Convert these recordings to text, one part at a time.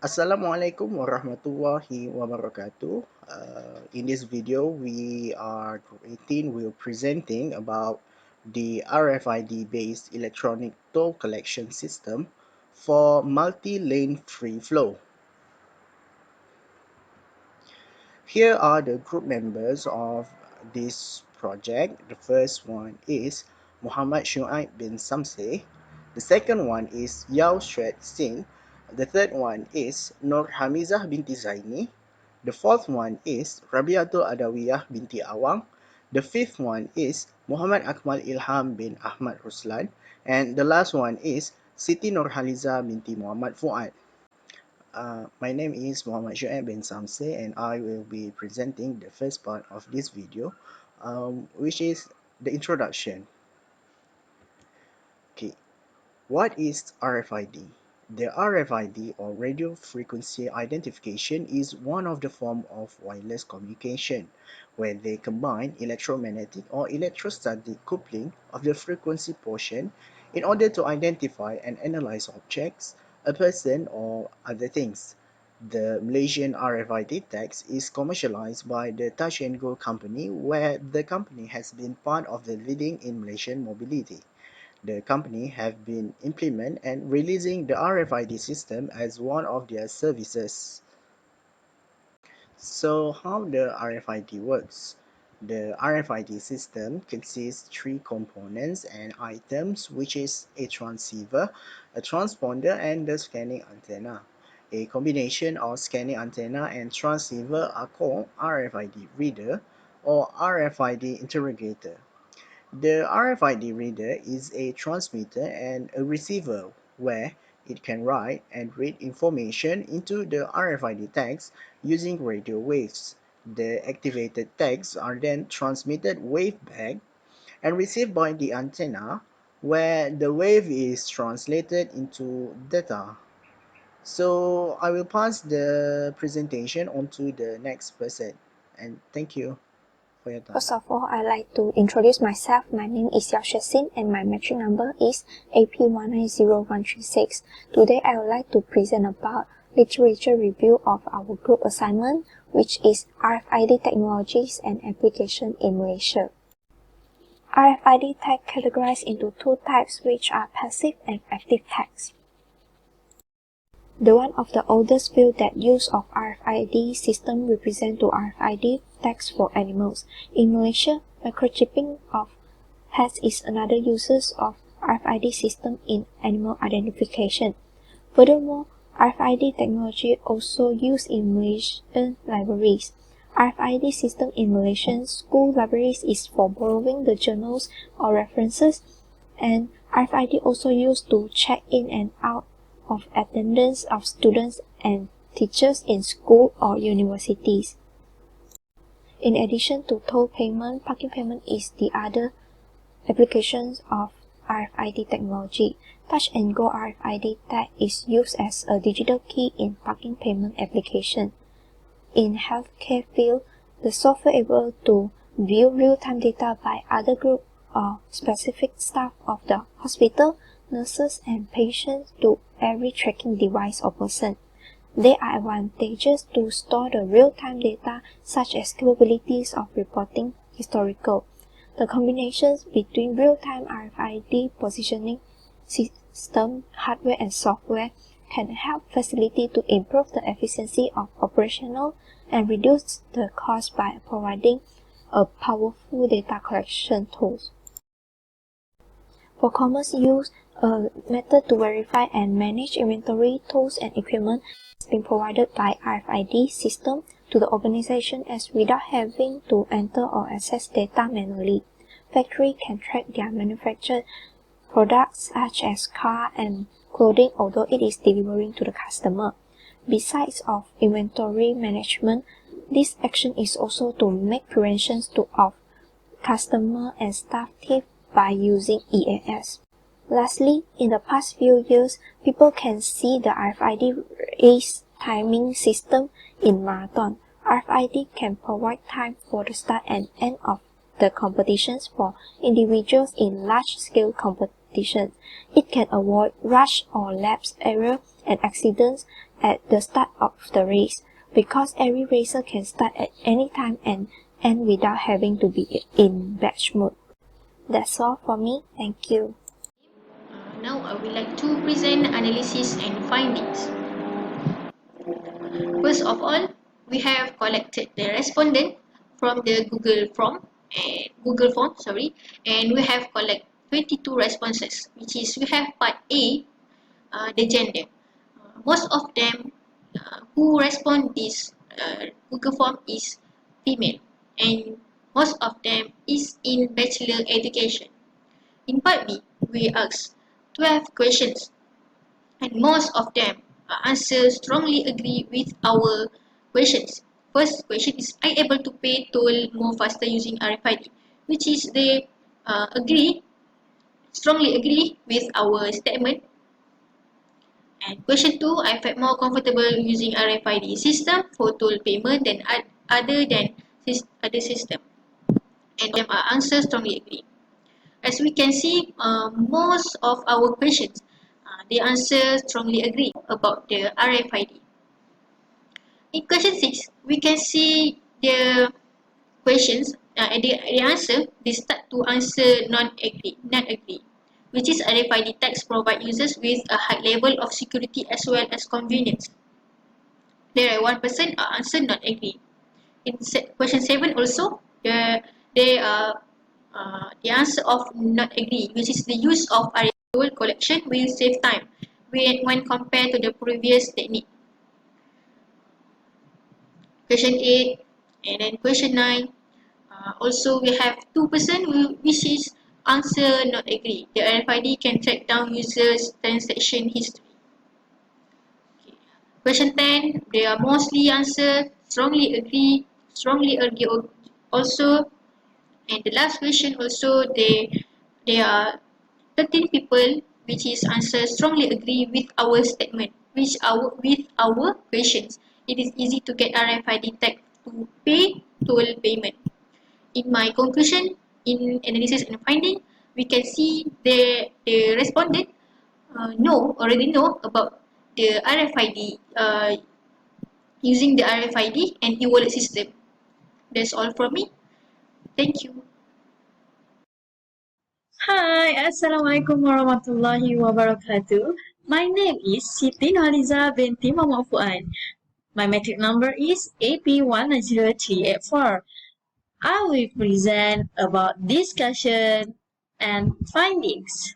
Assalamualaikum warahmatullahi wabarakatuh. In this video, we're presenting about the RFID based electronic toll collection system for multi-lane free flow. Here are the group members of this project. The first one is Muhammad Shuaib bin Samseh. The second one is Yao Shred Singh. The third one is Nur Hamizah binti Zaini. The fourth one is Rabiatul Adawiyah binti Awang. The fifth one is Muhammad Akmal Ilham bin Ahmad Ruslan. And the last one is Siti Nurhaliza binti Muhammad Fuad. My name is Muhammad Shuaib bin Samseh, and I will be presenting the first part of this video, which is the introduction. Okay, what is RFID? The RFID, or radio frequency identification, is one of the forms of wireless communication where they combine electromagnetic or electrostatic coupling of the frequency portion in order to identify and analyze objects, a person, or other things. The Malaysian RFID tags is commercialized by the Touch and Go company, where the company has been part of the leading in Malaysian mobility. The company have been implement and releasing the RFID system as one of their services. So how the RFID works? The RFID system consists three components and items, which is a transceiver, a transponder, and the scanning antenna. A combination of scanning antenna and transceiver are called RFID reader or RFID interrogator. The RFID reader is a transmitter and a receiver where it can write and read information into the RFID tags using radio waves. The activated tags are then transmitted wave back and received by the antenna, where the wave is translated into data. So I will pass the presentation on to the next person, and thank you for your time. First of all, I'd like to introduce myself. My name is Yao Shin and my metric number is AP190136. Today, I would like to present about literature review of our group assignment, which is RFID technologies and application in Malaysia. RFID tag categorized into two types, which are passive and active tags. The one of the oldest field that use of RFID system represent to RFID tags for animals. In Malaysia, microchipping of pets is another uses of RFID system in animal identification. Furthermore, RFID technology also used in Malaysian libraries. RFID system in Malaysian school libraries is for borrowing the journals or references, and RFID also used to check in and out of attendance of students and teachers in school or universities. In addition to toll payment, parking payment is the other applications of RFID technology. Touch and Go RFID tag is used as a digital key in parking payment application. In healthcare field, the software able to view real-time data by other group or specific staff of the hospital, nurses, and patients to every tracking device or person. There are advantages to store the real-time data, such as capabilities of reporting historical. The combinations between real-time RFID positioning system, hardware, and software can help facility to improve the efficiency of operational and reduce the cost by providing a powerful data collection tools. For commerce use, a method to verify and manage inventory, tools, and equipment has been provided by RFID system to the organization as without having to enter or access data manually. Factory can track their manufactured products such as car and clothing, although it is delivering to the customer. Besides of inventory management, this action is also to make preventions of customer and staff theft by using EAS. Lastly, in the past few years, people can see the RFID race timing system in marathon. RFID can provide time for the start and end of the competitions for individuals in large-scale competitions. It can avoid rush or lapse error and accidents at the start of the race, because every racer can start at any time and end without having to be in batch mode. That's all for me. Thank you. Now I would like to present analysis and findings. First of all, we have collected the respondent from the Google Form, and we have collected 22 responses, which is we have part A, the gender. Most of them who respond this Google Form is female, and most of them is in bachelor education. In part B, we asked 12 questions, and most of them answers strongly agree with our questions. First question is, I able to pay toll more faster using RFID, which is they strongly agree with our statement. And question 2, I felt more comfortable using RFID system for toll payment than other system, and them are answers strongly agree. As we can see, most of our questions, the answer strongly agree about the RFID. In question 6, we can see the questions, the answer, they start to answer non-agree, which is RFID tags provide users with a high level of security as well as convenience. There are 1% answer not agree. In question 7 also, the answer of not agree, which is the use of RFID collection will save time when compared to the previous technique. Question 8 and then question 9. Also, we have 2% which is answer not agree. The RFID can track down users' transaction history. Okay. Question 10, they are mostly answer strongly agree, strongly argue also. And the last question also, they are 13 people which is answer strongly agree with our statement, with our questions. It is easy to get RFID tag to pay toll payment. In my conclusion, in analysis and finding, we can see the respondent already know about the RFID, using the RFID and e-wallet system. That's all from me. Thank you. Hi, Assalamualaikum warahmatullahi wabarakatuh. My name is Siti Nurhaliza binti Muhammad Fuad. My metric number is AP190384. I will present about discussion and findings.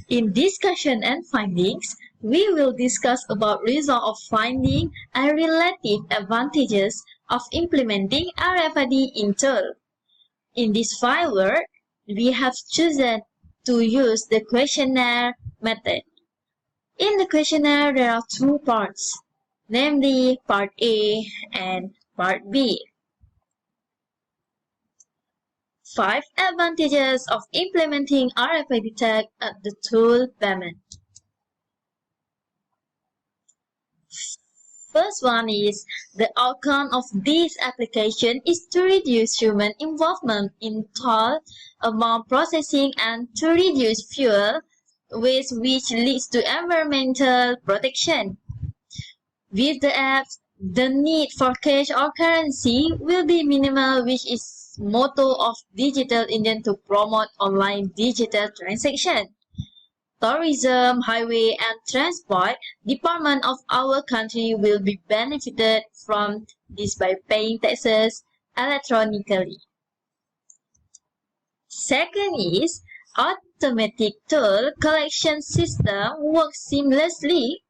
In discussion and findings, we will discuss about result of finding and relative advantages of implementing RFID in toll. In this file work, we have chosen to use the questionnaire method. In the questionnaire, there are two parts, namely part A and part B. 5 advantages of implementing RFID tag at the toll payment. First one is, the outcome of this application is to reduce human involvement in toll amount processing and to reduce fuel waste, which leads to environmental protection. With the app, the need for cash or currency will be minimal, which is motto of Digital Indian to promote online digital transaction. Tourism, Highway and Transport Department of our country will be benefited from this by paying taxes electronically. Second is, automatic toll collection system works seamlessly.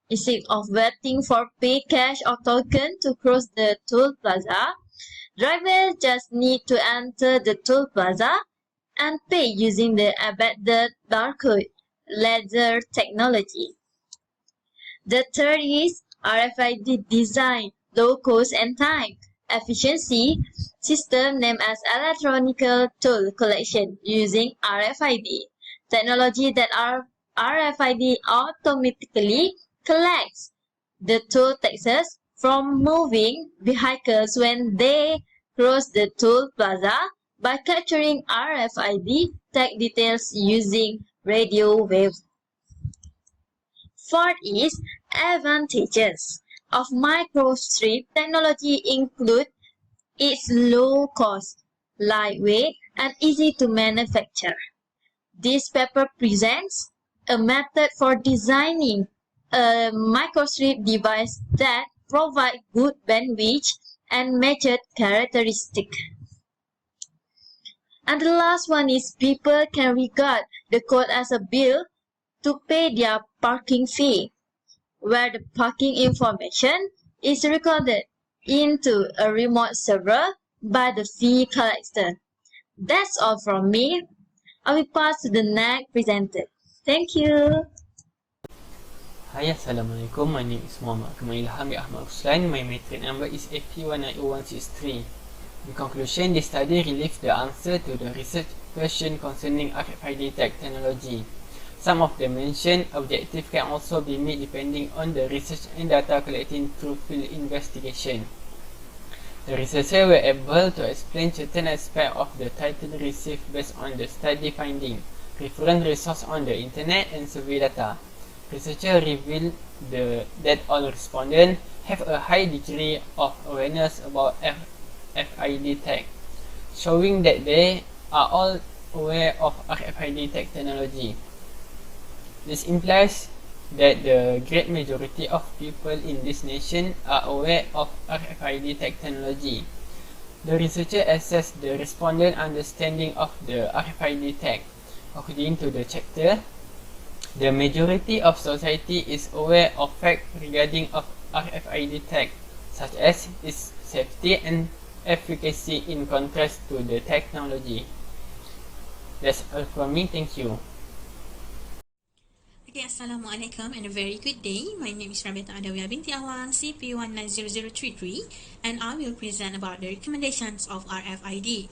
Instead of waiting for pay cash or token to cross the toll plaza, drivers just need to enter the toll plaza and pay using the embedded barcode laser technology. The third is RFID design, low cost and time efficiency system named as electronic toll collection using RFID technology that RFID automatically collects the toll taxes from moving vehicles when they cross the toll plaza by capturing RFID tag details using radio waves. Fourth is advantages of microstrip technology include its low cost, lightweight, and easy to manufacture. This paper presents a method for designing a microstrip device that provides good bandwidth and matched characteristics. And the last one is people can regard the code as a bill to pay their parking fee, where the parking information is recorded into a remote server by the fee collector. That's all from me. I will pass to the next presenter. Thank you. Hi, Assalamualaikum. My name is Muhammad Kamal Ilham Ahmad Ruslan. My metric number is AP190163. In conclusion, this study relieved the answer to the research question concerning RFID tag technology. Some of the mentioned objectives can also be met depending on the research and data collected through field investigation. The researchers were able to explain certain aspects of the title received based on the study finding, reference resources on the internet, and survey data. Researchers revealed that all respondents have a high degree of awareness about RFID tag, showing that they are all aware of RFID tag technology. This implies that the great majority of people in this nation are aware of RFID technology. The researcher assessed the respondent understanding of the RFID tag. According to the chapter, the majority of society is aware of facts regarding of RFID tag, such as its safety and efficacy in contrast to the technology. That's all from me. Thank you. Okay, Assalamualaikum and a very good day. My name is Rabiata Adawiyah binti Awang, CP190033, and I will present about the recommendations of RFID.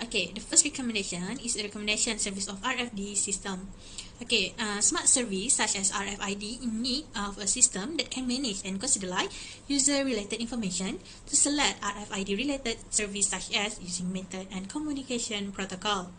Okay, the first recommendation is a recommendation service of RFID system. Okay, smart service such as RFID in need of a system that can manage and consider user-related information to select RFID-related service such as using method and communication protocol.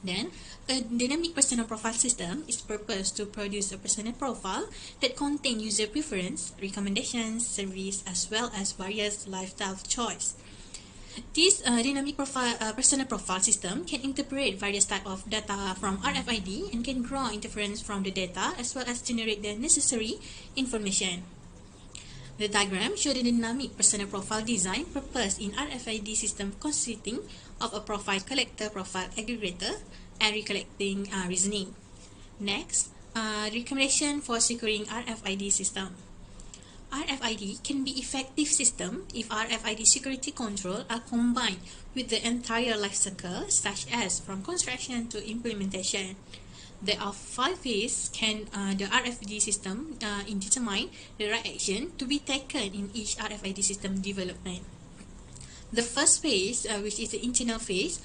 Then, a dynamic personal profile system is purposed to produce a personal profile that contains user preference, recommendations, service, as well as various lifestyle choice. This dynamic personal profile system can interpret various types of data from RFID and can draw inference from the data as well as generate the necessary information. The diagram shows the dynamic personal profile design proposed in RFID system consisting of a profile collector, profile aggregator, and recollecting reasoning. Next, recommendation for securing RFID system. RFID can be effective system if RFID security control are combined with the entire life cycle, such as from construction to implementation. There are 5 phases can the RFID system determine the right action to be taken in each RFID system development. The first phase, which is the internal phase,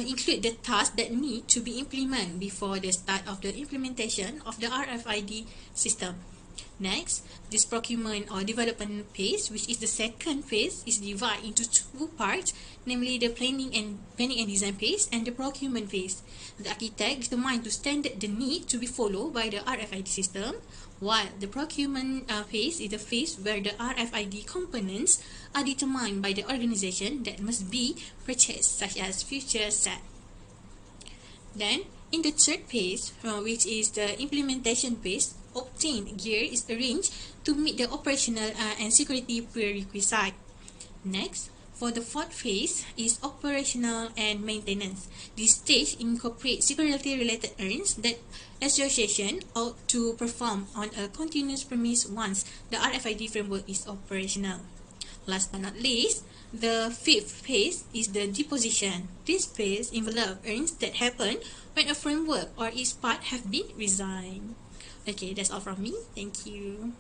include the tasks that need to be implemented before the start of the implementation of the RFID system. Next, this procurement or development phase, which is the second phase, is divided into 2 parts, namely the planning and design phase and the procurement phase. The architect determines to standard the need to be followed by the RFID system, while the procurement phase is the phase where the RFID components are determined by the organization that must be purchased, such as future set. Then, in the third phase, which is the implementation phase, obtained gear is arranged to meet the operational and security prerequisite. Next, for the fourth phase is operational and maintenance. This stage incorporates security-related errands that association ought to perform on a continuous premise once the RFID framework is operational. Last but not least, the fifth phase is the deposition. This phase envelops errands that happen when a framework or its part have been resigned. Okay, that's all from me. Thank you.